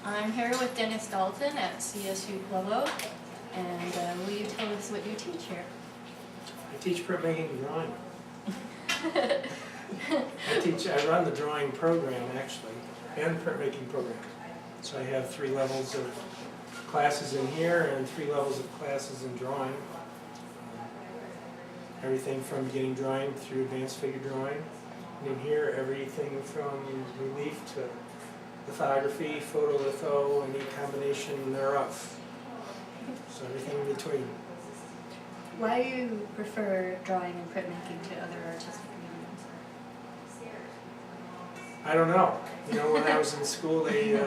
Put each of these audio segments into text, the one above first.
I'm here with Dennis Dalton at CSU Pueblo, and will you tell us what you teach here? I teach printmaking and drawing. I run the drawing program actually, and printmaking program. So I have 3 levels of classes in here and 3 levels of classes in drawing. Everything from beginning drawing through advanced figure drawing. And in here, everything from relief to lithography, photolitho, any combination thereof. So everything in between. Why do you prefer drawing and printmaking to other artistic mediums? I don't know. You know, when I was in school, they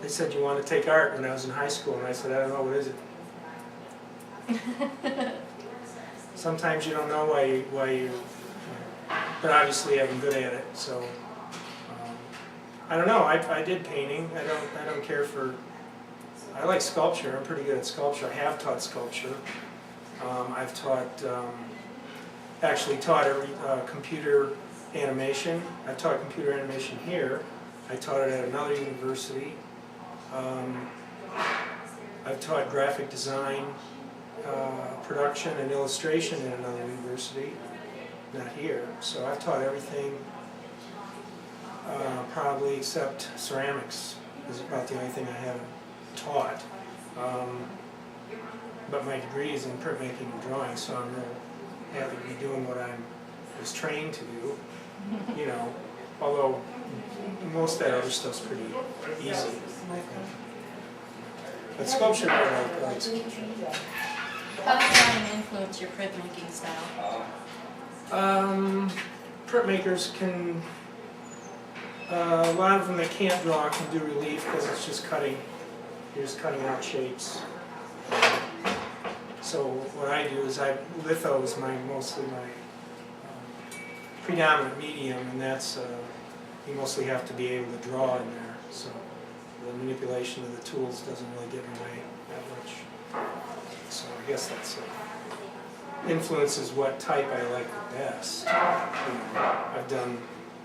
said you want to take art when I was in high school, and I said, I don't know, what is it? Sometimes you don't know why you, but obviously I'm good at it. So I don't know. I did painting. I don't care for. I like sculpture. I'm pretty good at sculpture. I have taught sculpture. I've taught actually taught computer animation. I've taught computer animation here. I taught it at another university. I've taught graphic design, production and illustration at another university, not here. So I've taught everything, probably except ceramics is about the only thing I haven't taught. But my degree is in printmaking and drawing, so I'm real happy to be doing what I was trained to do. You know, although most of that other stuff's pretty easy, I think. But sculpture, I like sculpture. How does drawing influence your printmaking style? Printmakers can, a lot of them that can't draw can do relief because it's just cutting. You're just cutting out shapes. So what I do is litho is mostly my predominant medium, and that's you mostly have to be able to draw in there. So the manipulation of the tools doesn't really get in the way that much. So I guess that's influences what type I like the best. You know, I've done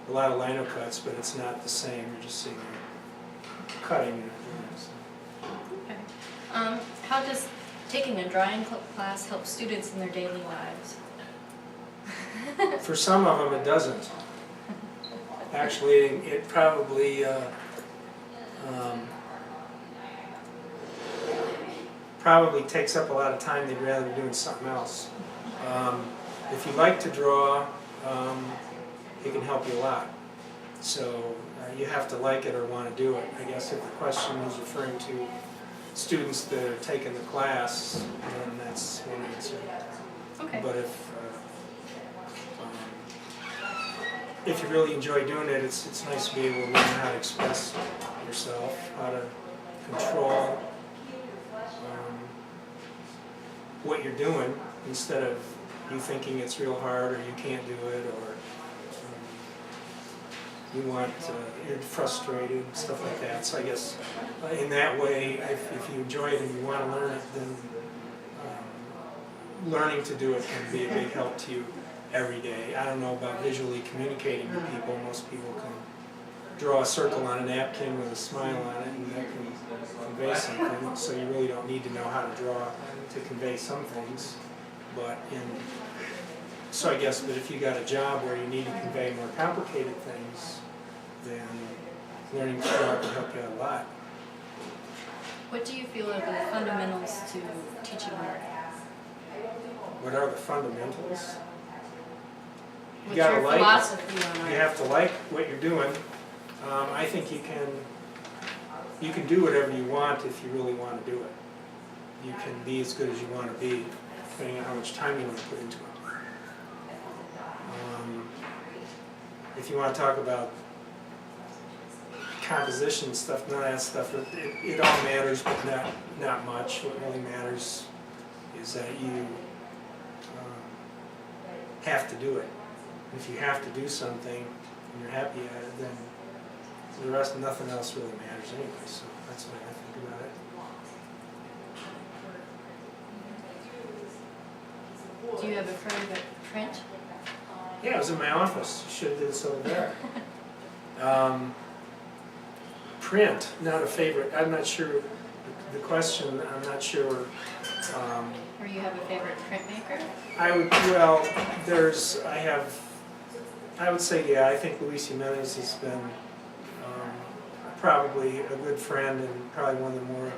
a lot of lino cuts, but it's not the same. You're just sitting there cutting. Okay. How does taking a drawing class help students in their daily lives? For some of them, it doesn't. Actually, it probably probably takes up a lot of time. They'd rather be doing something else. If you like to draw, it can help you a lot. So you have to like it or want to do it. I guess if the question is referring to students that are taking the class, then that's one answer. Okay. But if you really enjoy doing it, it's nice to be able to learn how to express yourself, how to control what you're doing instead of you thinking it's real hard or you can't do it or you're frustrated, stuff like that. So I guess in that way, if you enjoy it and you want to learn it, then learning to do it can be a big help to you every day. I don't know about visually communicating to people. Most people can draw a circle on a napkin with a smile on it and that can convey something. So you really don't need to know how to draw to convey some things. But so I guess, but if you got a job where you need to convey more complicated things, then learning to draw can help you out a lot. What do you feel are the fundamentals to teaching art? What are the fundamentals? What's your philosophy on art? You have to like what you're doing. I think you can do whatever you want if you really want to do it. You can be as good as you want to be, depending on how much time you want to put into it. If you want to talk about composition stuff, none of that stuff, it all matters, but not much. What really matters is that you have to do it. If you have to do something and you're happy at it, then the rest, nothing else really matters anyway. So that's the way I think about it. Do you have a favorite print? Yeah, it was in my office. You should have did this over there. print, not a favorite. I'm not sure, the question, I'm not sure. Or you have a favorite printmaker? I would, I would say, yeah, I think Luis Jimenez has been probably a good friend and probably one of the more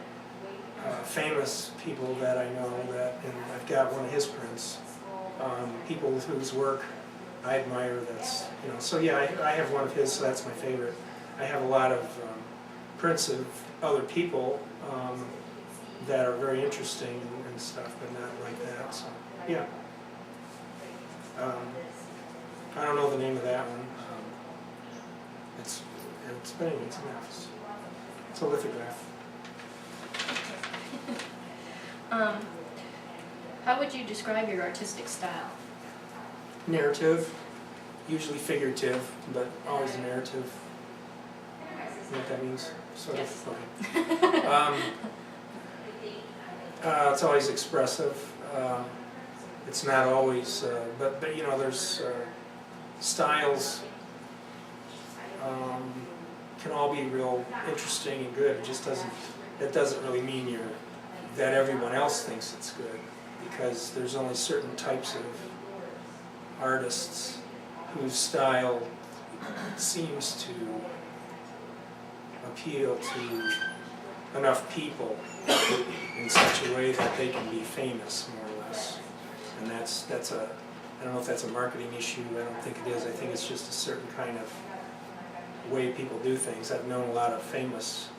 famous people that I know, and I've got one of his prints. People whose work I admire, so yeah, I have one of his, so that's my favorite. I have a lot of prints of other people that are very interesting and stuff, but not like that, so yeah. I don't know the name of that one. It's enough. It's a lithograph. How would you describe your artistic style? Narrative, usually figurative, but always narrative. You know what that means? Sort Yes. of. Okay. It's always expressive. It's not always, but you know, there's styles can all be real interesting and good. It just doesn't really mean that everyone else thinks it's good, because there's only certain types of artists whose style seems to appeal to enough people in such a way that they can be famous, more or less. And that's I don't know if that's a marketing issue. I don't think it is. I think it's just a certain kind of way people do things. I've known a lot of famous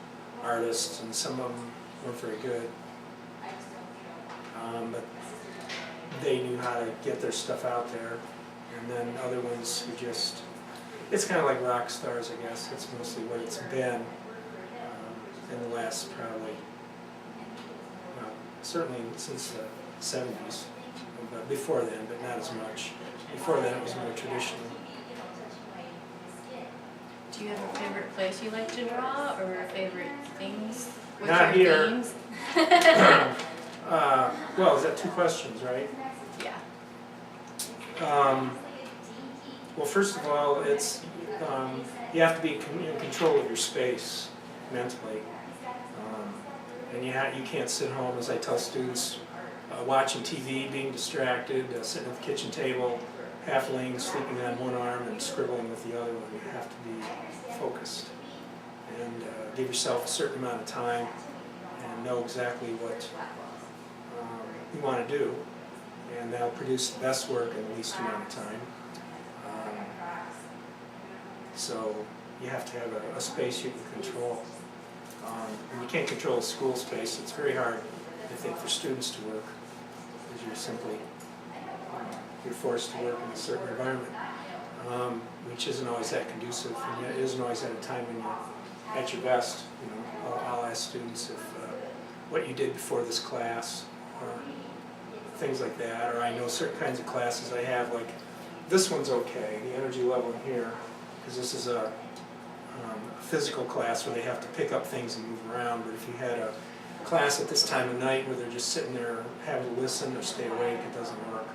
artists, and some of them weren't very good. But they knew how to get their stuff out there. And then other ones who just, it's kind of like rock stars, I guess. It's mostly what it's been in the last probably, well, certainly since the 70s. But before then, but not as much. Before then it was more traditional. Do you have a favorite place you like to draw, or favorite things? What's Not your here. themes? Well, is that two questions, right? Yeah. Well, first of all, it's you have to be in control of your space mentally, and you can't sit home, as I tell students, watching TV, being distracted, sitting at the kitchen table, half laying, sleeping on one arm and scribbling with the other one. You have to be focused and give yourself a certain amount of time and know exactly what you want to do, and that'll produce the best work in the least amount of time. So you have to have a space you can control. And you can't control a school space. It's very hard, I think, for students to work, because you're simply you're forced to work in a certain environment, which isn't always that conducive, and it isn't always at a time when you're at your best. You know, I'll ask students if what you did before this class, or things like that. Or I know certain kinds of classes I have, like this one's okay, the energy level in here, because this is a physical class where they have to pick up things and move around. But if you had a class at this time of night where they're just sitting there having to listen or stay awake, it doesn't work.